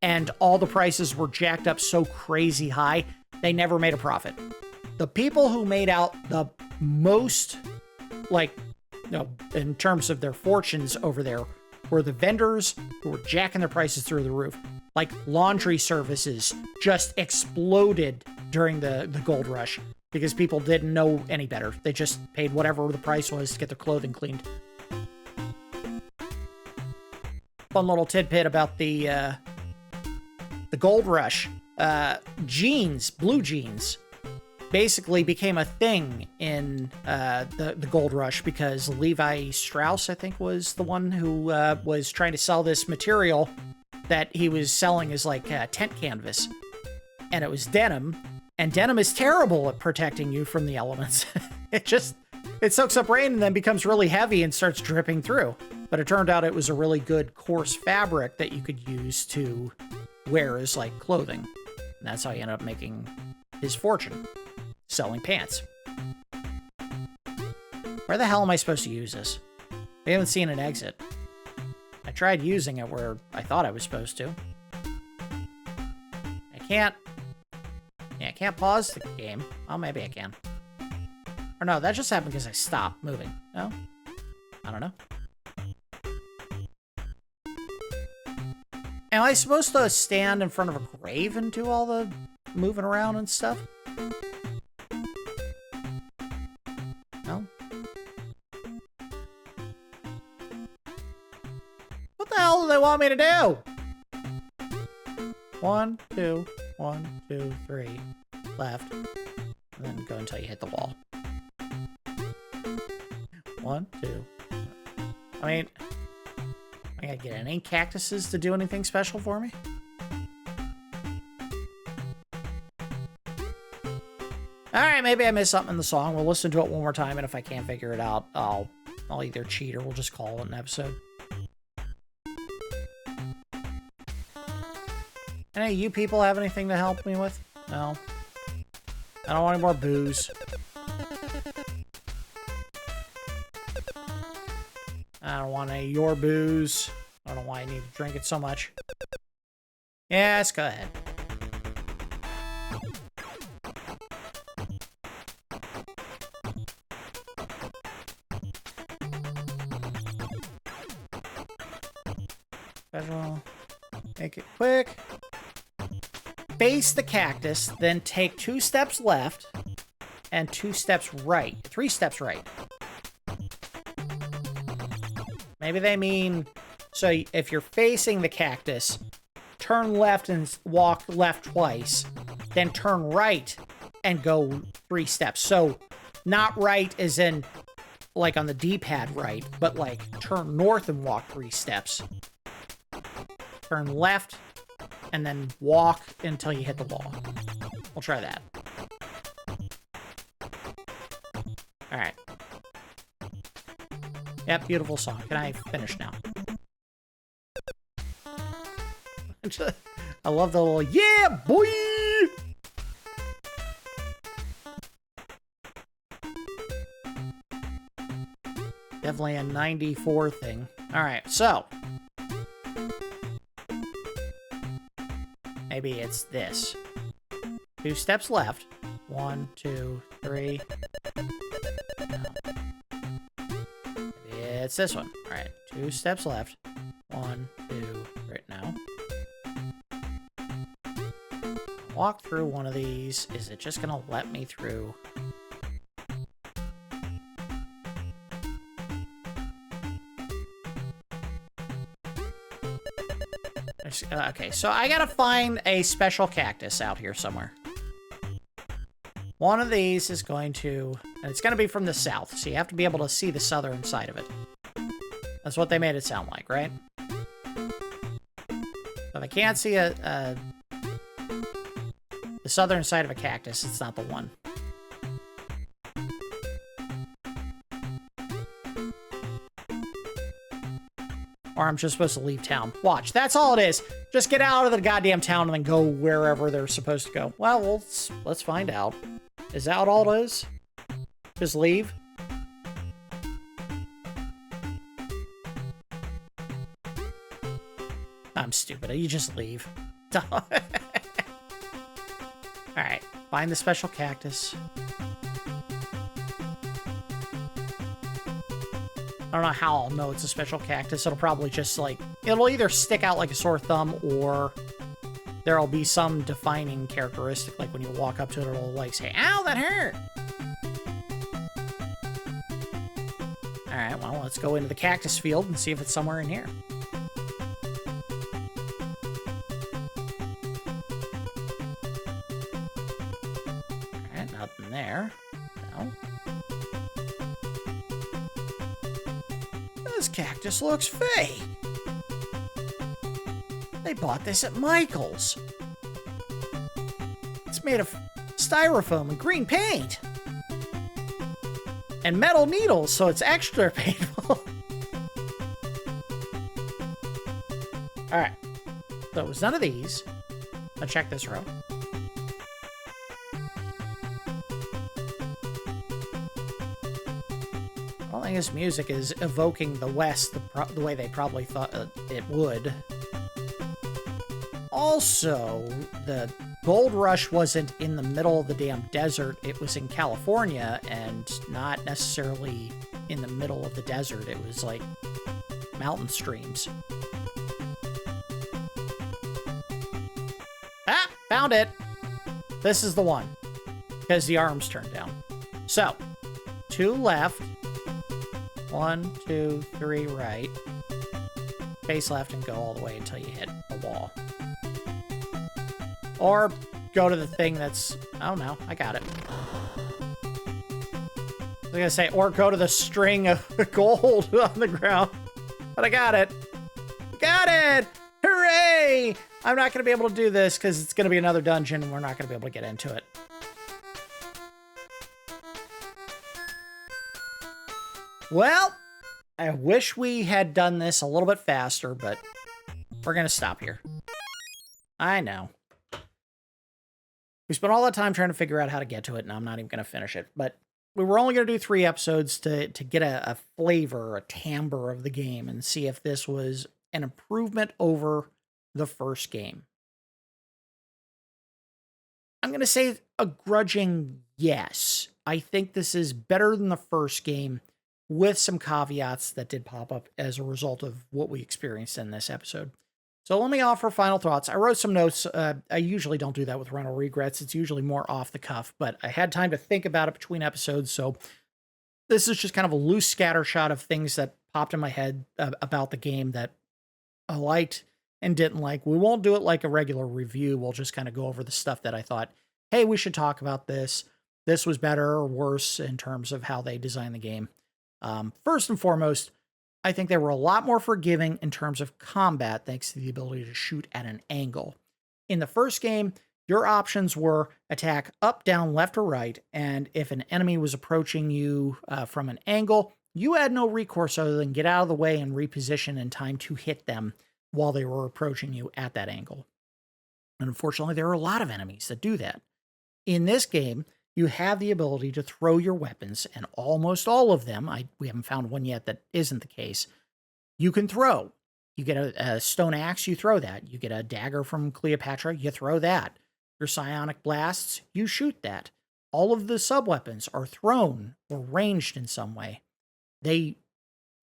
And all the prices were jacked up so crazy high, they never made a profit. The people who made out the most, like, in terms of their fortunes over there, were the vendors who were jacking their prices through the roof. Like, laundry services just exploded during the gold rush because people didn't know any better. They just paid whatever the price was to get their clothing cleaned. Fun little tidbit about the gold rush. Jeans, blue jeans, basically became a thing in the gold rush because Levi Strauss, I think, was the one who was trying to sell this material that he was selling as like tent canvas. And it was denim, and denim is terrible at protecting you from the elements. It soaks up rain and then becomes really heavy and starts dripping through. But it turned out it was a really good coarse fabric that you could use to wear as like clothing. And that's how he ended up making his fortune, selling pants. Where the hell am I supposed to use this? We haven't seen an exit. I tried using it where I thought I was supposed to. I can't pause the game. Oh, maybe I can. Or no, that just happened because I stopped moving. No? I don't know. Am I supposed to stand in front of a grave and do all the moving around and stuff? No? What the hell do they want me to do? 1, 2, 1, 2, 3. Left. And then go until you hit the wall. 1, 2. I mean, I gotta get any cactuses to do anything special for me? Alright, maybe I missed something in the song. We'll listen to it one more time, and if I can't figure it out, I'll either cheat or we'll just call it an episode. Any of you people have anything to help me with? No. I don't want any more booze. I don't want any of your booze. I don't know why I need to drink it so much. Yes, go ahead. Special. Make it quick. Face the cactus, then take 2 steps left and 2 steps right. 3 steps right. Maybe they mean, so if you're facing the cactus, turn left and walk left twice, then turn right and go 3 steps. So not right as in like on the D-pad right, but like turn north and walk 3 steps. Turn left and then walk until you hit the wall. We'll try that. All right. Yep, beautiful song. Can I finish now? I love the little, yeah, boy! Definitely a 94 thing. All right, so. Maybe it's this. 2 steps left. 1, 2, 3. No. Maybe it's this one. All right, 2 steps left. 1, 2, right now. Walk through one of these. Is it just gonna let me through? Okay, so I gotta find a special cactus out here somewhere. One of these is going to... And it's gonna be from the south, so you have to be able to see the southern side of it. That's what they made it sound like, right? If I can't see the southern side of a cactus, it's not the one. Or I'm just supposed to leave town. Watch, that's all it is. Just get out of the goddamn town and then go wherever they're supposed to go. Well, let's find out. Is that all it is? Just leave? I'm stupid. You just leave. Alright, find the special cactus. I don't know how I'll know it's a special cactus. It'll probably just, like... It'll either stick out like a sore thumb, or there'll be some defining characteristic, like when you walk up to it, it'll, like, say, ow, that hurt! Alright, well, let's go into the cactus field and see if it's somewhere in here. Alright, nothing there. No. This cactus looks fake. They bought this at Michael's. It's made of styrofoam and green paint. And metal needles, so it's extra painful. Alright. So it was none of these. Now check this row. I don't think this music is evoking the West the way they probably thought it would. Also, the gold rush wasn't in the middle of the damn desert. It was in California, and not necessarily in the middle of the desert. It was like mountain streams. Ah! Found it! This is the one. Because the arm's turned down. So, 2 left. 1, 2, 3 right. Face left and go all the way until you hit the wall. Or go to the thing that's... Oh, no. I got it. I was gonna say, or go to the string of gold on the ground. But I got it. Got it! Hooray! I'm not gonna be able to do this because it's gonna be another dungeon and we're not gonna be able to get into it. Well, I wish we had done this a little bit faster, but we're gonna stop here. I know. We spent all that time trying to figure out how to get to it, and I'm not even going to finish it. But we were only going to do 3 episodes to get a flavor, a timbre of the game, and see if this was an improvement over the first game. I'm going to say a grudging yes. I think this is better than the first game, with some caveats that did pop up as a result of what we experienced in this episode. So let me offer final thoughts. I wrote some notes. I usually don't do that with rental regrets. It's usually more off the cuff, but I had time to think about it between episodes. So this is just kind of a loose scattershot of things that popped in my head about the game that I liked and didn't like. We won't do it like a regular review. We'll just kind of go over the stuff that I thought, hey, we should talk about this. This was better or worse in terms of how they designed the game. First and foremost, I think they were a lot more forgiving in terms of combat thanks to the ability to shoot at an angle. In the first game, your options were attack up, down, left, or right, and if an enemy was approaching you from an angle, you had no recourse other than get out of the way and reposition in time to hit them while they were approaching you at that angle. And unfortunately, there are a lot of enemies that do that. In this game, you have the ability to throw your weapons, and almost all of them, we haven't found one yet that isn't the case, you can throw. You get a stone axe, you throw that. You get a dagger from Cleopatra, you throw that. Your psionic blasts, you shoot that. All of the sub-weapons are thrown or ranged in some way. They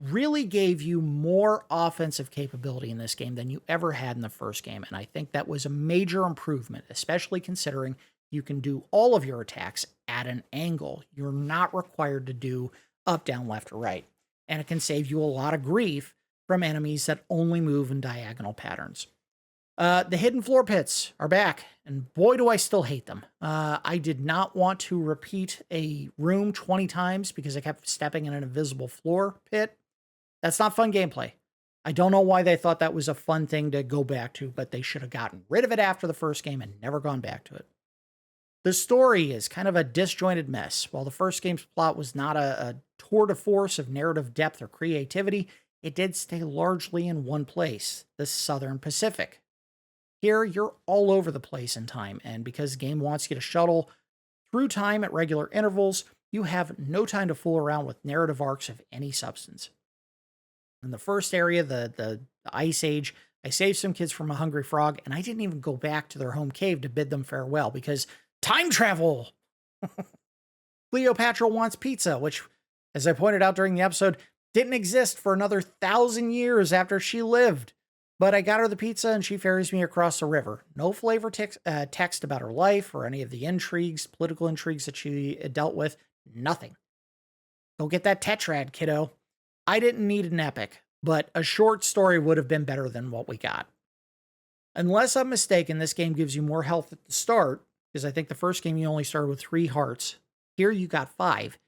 really gave you more offensive capability in this game than you ever had in the first game, and I think that was a major improvement, especially considering you can do all of your attacks at an angle. You're not required to do up, down, left, or right. And it can save you a lot of grief from enemies that only move in diagonal patterns. The hidden floor pits are back, and boy, do I still hate them. I did not want to repeat a room 20 times because I kept stepping in an invisible floor pit. That's not fun gameplay. I don't know why they thought that was a fun thing to go back to, but they should have gotten rid of it after the first game and never gone back to it. The story is kind of a disjointed mess. While the first game's plot was not a tour de force of narrative depth or creativity, it did stay largely in one place, the Southern Pacific. Here, you're all over the place in time, and because the game wants you to shuttle through time at regular intervals, you have no time to fool around with narrative arcs of any substance. In the first area, the Ice Age, I saved some kids from a hungry frog, and I didn't even go back to their home cave to bid them farewell because time travel! Cleopatra wants pizza, which, as I pointed out during the episode, didn't exist for another 1,000 years after she lived. But I got her the pizza and she ferries me across the river. No flavor text about her life or any of the intrigues, political intrigues that she dealt with. Nothing. Go get that Tetrad, kiddo. I didn't need an epic, but a short story would have been better than what we got. Unless I'm mistaken, this game gives you more health at the start, because I think the first game you only started with 3 hearts. Here you got 5,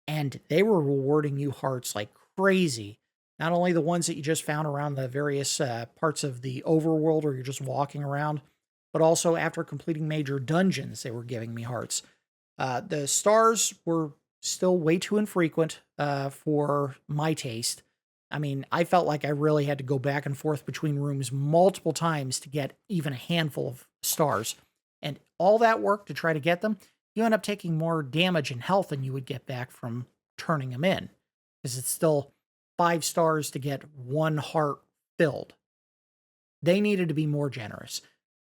and they were rewarding you hearts like crazy. Not only the ones that you just found around the various parts of the overworld where you're just walking around, but also after completing major dungeons, they were giving me hearts. The stars were still way too infrequent for my taste. I mean, I felt like I really had to go back and forth between rooms multiple times to get even a handful of stars. And all that work to try to get them, you end up taking more damage and health than you would get back from turning them in. Because it's still 5 stars to get 1 heart filled. They needed to be more generous.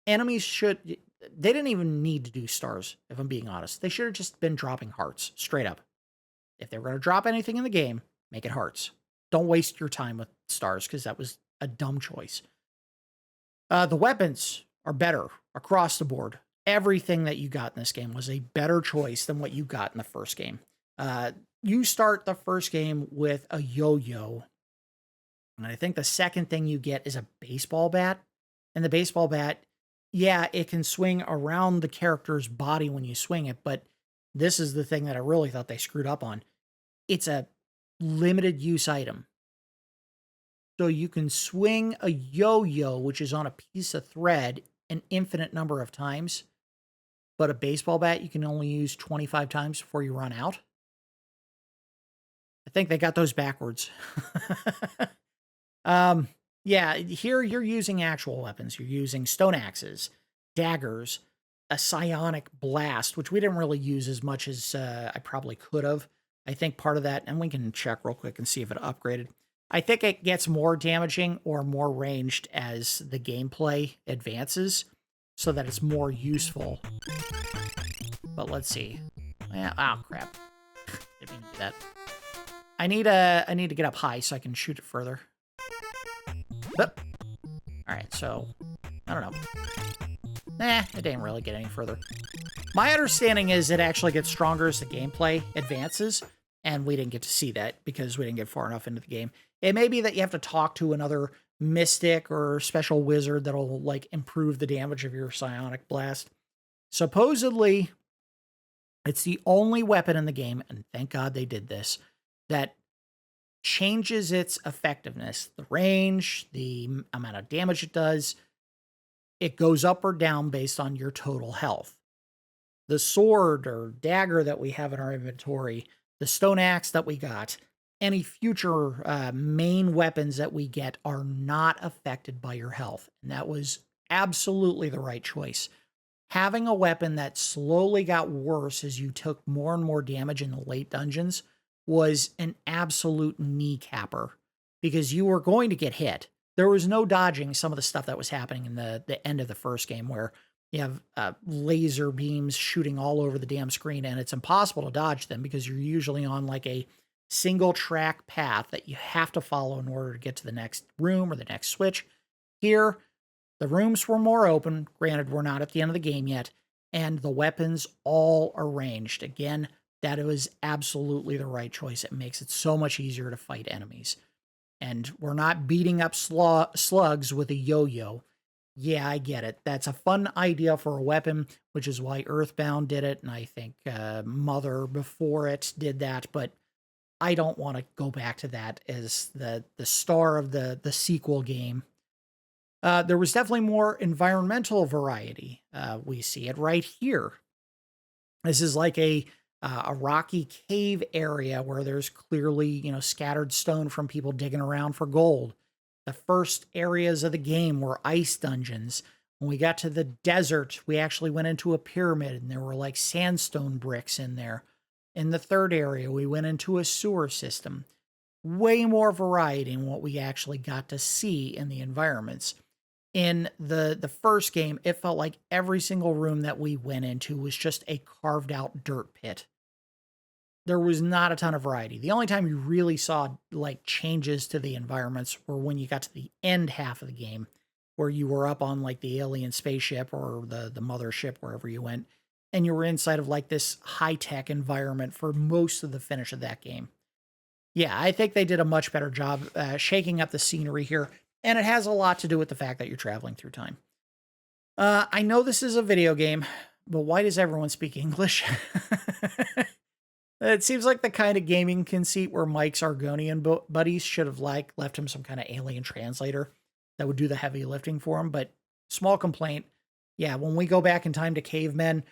Enemies they didn't even need to do stars, if I'm being honest. They should have just been dropping hearts, straight up. If they were going to drop anything in the game, make it hearts. Don't waste your time with stars, because that was a dumb choice. The weapons are better across the board. Everything that you got in this game was a better choice than what you got in the first game. You start the first game with a yo-yo, and I think the second thing you get is a baseball bat. And the baseball bat, yeah, it can swing around the character's body when you swing it, but this is the thing that I really thought they screwed up on. It's a limited use item. So you can swing a yo-yo, which is on a piece of thread, an infinite number of times, but a baseball bat you can only use 25 times before you run out. I think they got those backwards. Yeah, here you're using actual weapons. You're using stone axes, daggers, a psionic blast, which we didn't really use as much as I probably could have. I think part of that, and we can check real quick and see if it upgraded. I think it gets more damaging or more ranged as the gameplay advances, so that it's more useful. But let's see. Yeah, oh crap! Didn't mean to do that. I need to get up high so I can shoot it further. But, all right, so I don't know. It didn't really get any further. My understanding is it actually gets stronger as the gameplay advances, and we didn't get to see that because we didn't get far enough into the game. It may be that you have to talk to another mystic or special wizard that'll like improve the damage of your psionic blast. Supposedly, it's the only weapon in the game, and thank God they did this, that changes its effectiveness, the range, the amount of damage it does. It goes up or down based on your total health. The sword or dagger that we have in our inventory, the stone axe that we got, any future main weapons that we get are not affected by your health. And that was absolutely the right choice. Having a weapon that slowly got worse as you took more and more damage in the late dungeons was an absolute kneecapper because you were going to get hit. There was no dodging some of the stuff that was happening in the end of the first game where you have laser beams shooting all over the damn screen and it's impossible to dodge them because you're usually on like a single track path that you have to follow in order to get to the next room or the next switch. Here, the rooms were more open. Granted, we're not at the end of the game yet, and the weapons all arranged. Again, that was absolutely the right choice. It makes it so much easier to fight enemies. And we're not beating up slugs with a yo-yo. Yeah, I get it. That's a fun idea for a weapon, which is why Earthbound did it, and I think Mother before it did that, but I don't want to go back to that as the star of the sequel game. There was definitely more environmental variety. We see it right here. This is like a rocky cave area where there's clearly, scattered stone from people digging around for gold. The first areas of the game were ice dungeons. When we got to the desert, we actually went into a pyramid and there were like sandstone bricks in there. In the third area, we went into a sewer system. Way more variety in what we actually got to see in the environments. In the first game, it felt like every single room that we went into was just a carved out dirt pit. There was not a ton of variety. The only time you really saw like changes to the environments were when you got to the end half of the game, where you were up on like the alien spaceship or the mothership, wherever you went, and you were inside of like this high-tech environment for most of the finish of that game. Yeah, I think they did a much better job shaking up the scenery here. And it has a lot to do with the fact that you're traveling through time. I know this is a video game, but why does everyone speak English? It seems like the kind of gaming conceit where Mike's Argonian buddies should have left him some kind of alien translator that would do the heavy lifting for him. But small complaint. Yeah, when we go back in time to cavemen,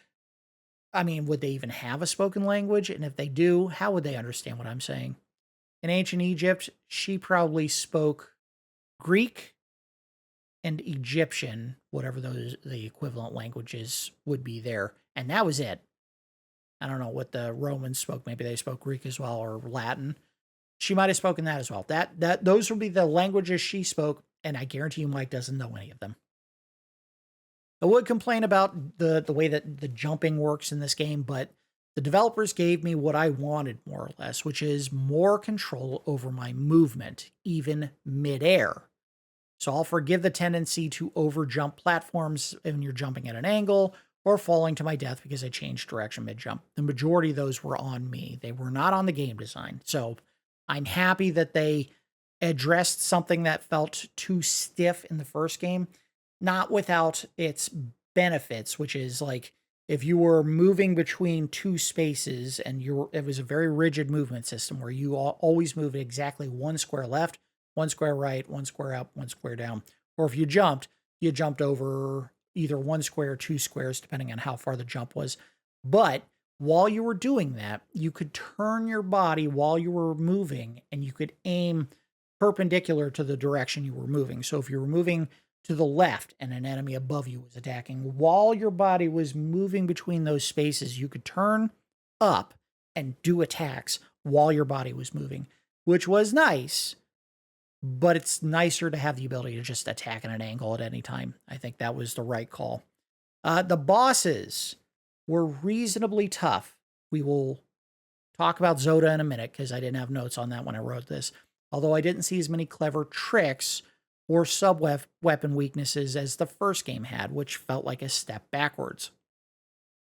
I mean, would they even have a spoken language? And if they do, how would they understand what I'm saying? In ancient Egypt, she probably spoke Greek and Egyptian, whatever the equivalent languages would be there. And that was it. I don't know what the Romans spoke. Maybe they spoke Greek as well or Latin. She might have spoken that as well. Those would be the languages she spoke, and I guarantee you Mike doesn't know any of them. I would complain about the way that the jumping works in this game, but the developers gave me what I wanted more or less, which is more control over my movement, even midair. So I'll forgive the tendency to overjump platforms when you're jumping at an angle or falling to my death because I changed direction mid-jump. The majority of those were on me. They were not on the game design. So I'm happy that they addressed something that felt too stiff in the first game, not without its benefits, which is like if you were moving between two spaces and it was a very rigid movement system where you always moved exactly one square left, one square right, one square up, one square down. Or if you jumped over either one square or two squares, depending on how far the jump was. But while you were doing that, you could turn your body while you were moving and you could aim perpendicular to the direction you were moving. So if you were moving to the left and an enemy above you was attacking, while your body was moving between those spaces, you could turn up and do attacks while your body was moving, which was nice, but it's nicer to have the ability to just attack at an angle at any time. I think that was the right call. The bosses were reasonably tough. We will talk about Zoda in a minute because I didn't have notes on that when I wrote this. Although I didn't see as many clever tricks or sub-weapon weaknesses as the first game had, which felt like a step backwards.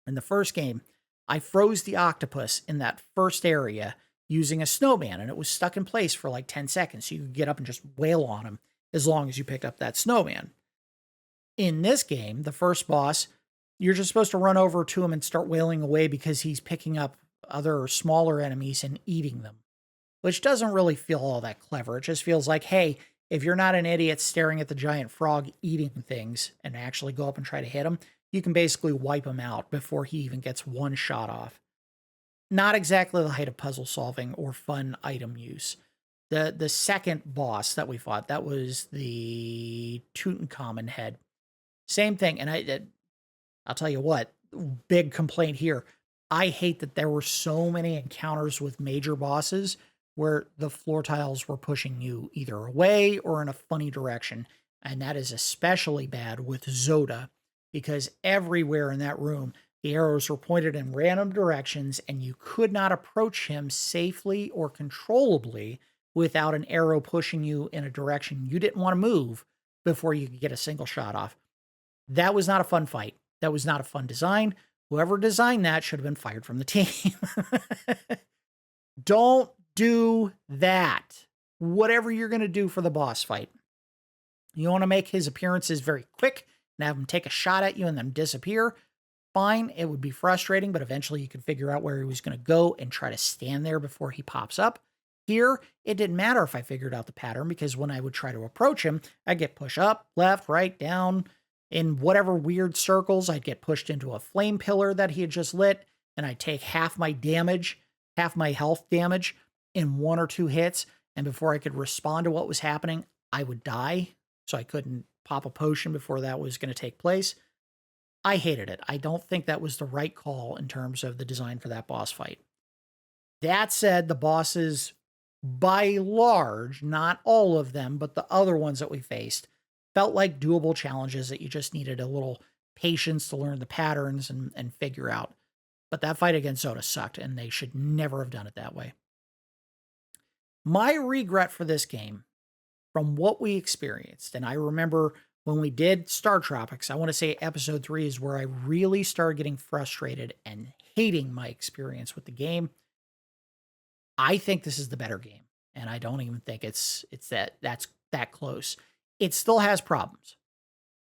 In the first game, I froze the octopus in that first area using a snowman, and it was stuck in place for like 10 seconds. So you could get up and just wail on him as long as you picked up that snowman. In this game, the first boss, you're just supposed to run over to him and start wailing away because he's picking up other smaller enemies and eating them, which doesn't really feel all that clever. It just feels like, hey, if you're not an idiot staring at the giant frog eating things and actually go up and try to hit him, you can basically wipe him out before he even gets one shot off. Not exactly the height of puzzle solving or fun item use. The second boss that we fought, that was the Tutankhamun head. Same thing, and I'll tell you what, big complaint here. I hate that there were so many encounters with major bosses where the floor tiles were pushing you either away or in a funny direction. And that is especially bad with Zoda, because everywhere in that room, the arrows were pointed in random directions and you could not approach him safely or controllably without an arrow pushing you in a direction you didn't want to move before you could get a single shot off. That was not a fun fight. That was not a fun design. Whoever designed that should have been fired from the team. Don't do that. Whatever you're going to do for the boss fight. You want to make his appearances very quick and have him take a shot at you and then disappear. Fine, it would be frustrating, but eventually you could figure out where he was going to go and try to stand there before he pops up. Here, it didn't matter if I figured out the pattern, because when I would try to approach him, I'd get pushed up, left, right, down. In whatever weird circles, I'd get pushed into a flame pillar that he had just lit, and I'd take half my damage, half my health damage in one or two hits, and before I could respond to what was happening, I would die, so I couldn't pop a potion before that was going to take place. I hated it. I don't think that was the right call in terms of the design for that boss fight. That said, the bosses, by large, not all of them, but the other ones that we faced, felt like doable challenges that you just needed a little patience to learn the patterns and figure out. But that fight against Zoda sucked, and they should never have done it that way. My regret for this game, from what we experienced, and I remember when we did Startropics, I want to say episode 3 is where I really started getting frustrated and hating my experience with the game. I think this is the better game, and I don't even think it's that's that close. It still has problems.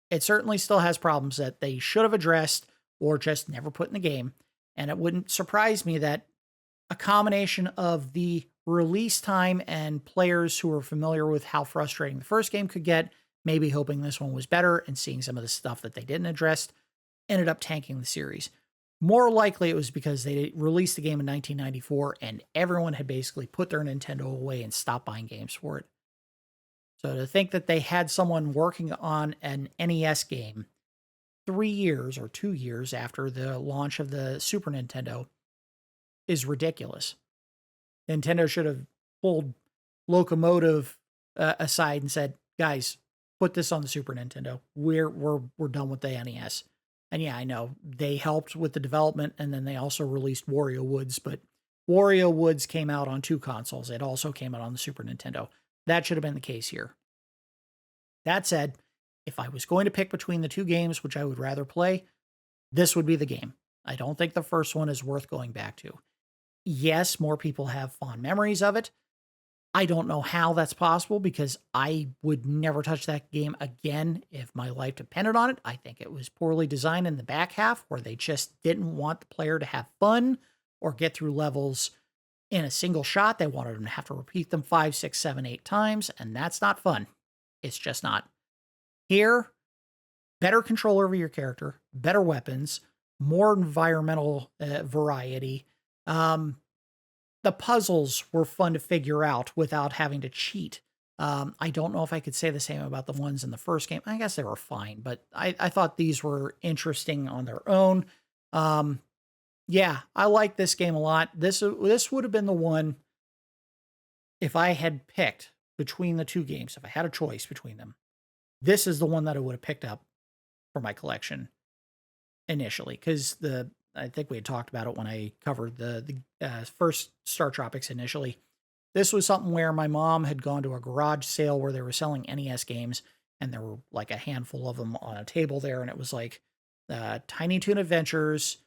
It certainly still has problems that they should have addressed or just never put in the game. And it wouldn't surprise me that a combination of the release time and players who are familiar with how frustrating the first game could get, maybe hoping this one was better and seeing some of the stuff that they didn't address, ended up tanking the series. More likely it was because they released the game in 1994 and everyone had basically put their Nintendo away and stopped buying games for it. So to think that they had someone working on an NES game 3 years or 2 years after the launch of the Super Nintendo is ridiculous. Nintendo should have pulled Locomotive aside and said, guys, put this on the Super Nintendo. We're done with the NES. And yeah, I know they helped with the development, and then they also released Wario Woods, but Wario Woods came out on 2 consoles. It also came out on the Super Nintendo. That should have been the case here. That said, if I was going to pick between the 2 games, which I would rather play, this would be the game. I don't think the first one is worth going back to. Yes, more people have fond memories of it. I don't know how that's possible because I would never touch that game again if my life depended on it. I think it was poorly designed in the back half where they just didn't want the player to have fun or get through levels in a single shot. They wanted them to have to repeat them 5, 6, 7, 8 times, and that's not fun. It's just not. Here, better control over your character, better weapons, more environmental variety. The puzzles were fun to figure out without having to cheat. I don't know if I could say the same about the ones in the first game. I guess they were fine, but I thought these were interesting on their own. Yeah, I like this game a lot. This would have been the one if I had picked between the two games, if I had a choice between them. This is the one that I would have picked up for my collection initially, because I think we had talked about it when I covered the first Startropics initially. This was something where my mom had gone to a garage sale where they were selling NES games, and there were like a handful of them on a table there, and it was like Tiny Toon Adventures,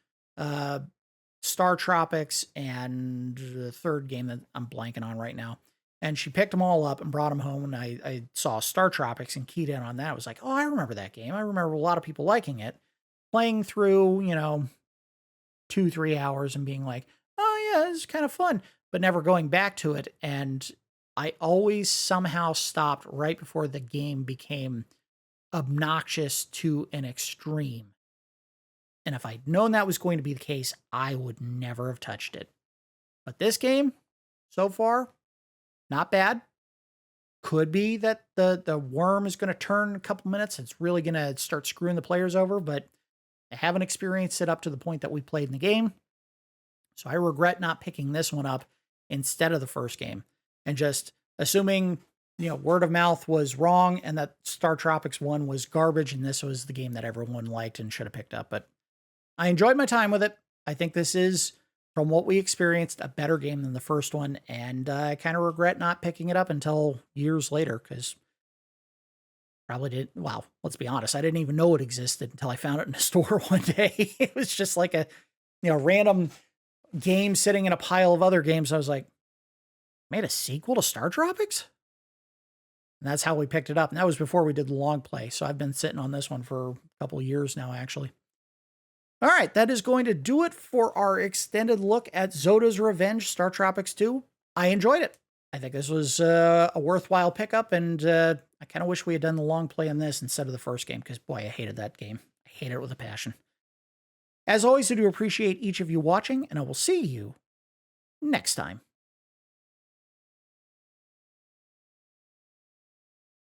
Startropics, and the third game that I'm blanking on right now. And she picked them all up and brought them home, and I saw Startropics and keyed in on that. I was like, oh, I remember that game. I remember a lot of people liking it. Playing through, 2-3 hours and being like, oh yeah, this is kind of fun, but never going back to it. And I always somehow stopped right before the game became obnoxious to an extreme. And if I'd known that was going to be the case, I would never have touched it. But this game, so far, not bad. Could be that the worm is going to turn in a couple minutes. It's really going to start screwing the players over, but I haven't experienced it up to the point that we played in the game. So I regret not picking this one up instead of the first game, and just assuming, word of mouth was wrong and that Startropics 1 was garbage and this was the game that everyone liked and should have picked up. But I enjoyed my time with it. I think this is, from what we experienced, a better game than the first one, and I kind of regret not picking it up until years later, because probably didn't. Well, let's be honest, I didn't even know it existed until I found it in a store one day. It was just like a random game sitting in a pile of other games. I was like, made a sequel to Startropics? And that's how we picked it up. And that was before we did the long play. So I've been sitting on this one for a couple of years now, actually. All right, that is going to do it for our extended look at Zoda's Revenge, Startropics 2. I enjoyed it. I think this was a worthwhile pickup, and I kind of wish we had done the long play on this instead of the first game, because, boy, I hated that game. I hated it with a passion. As always, I do appreciate each of you watching, and I will see you next time.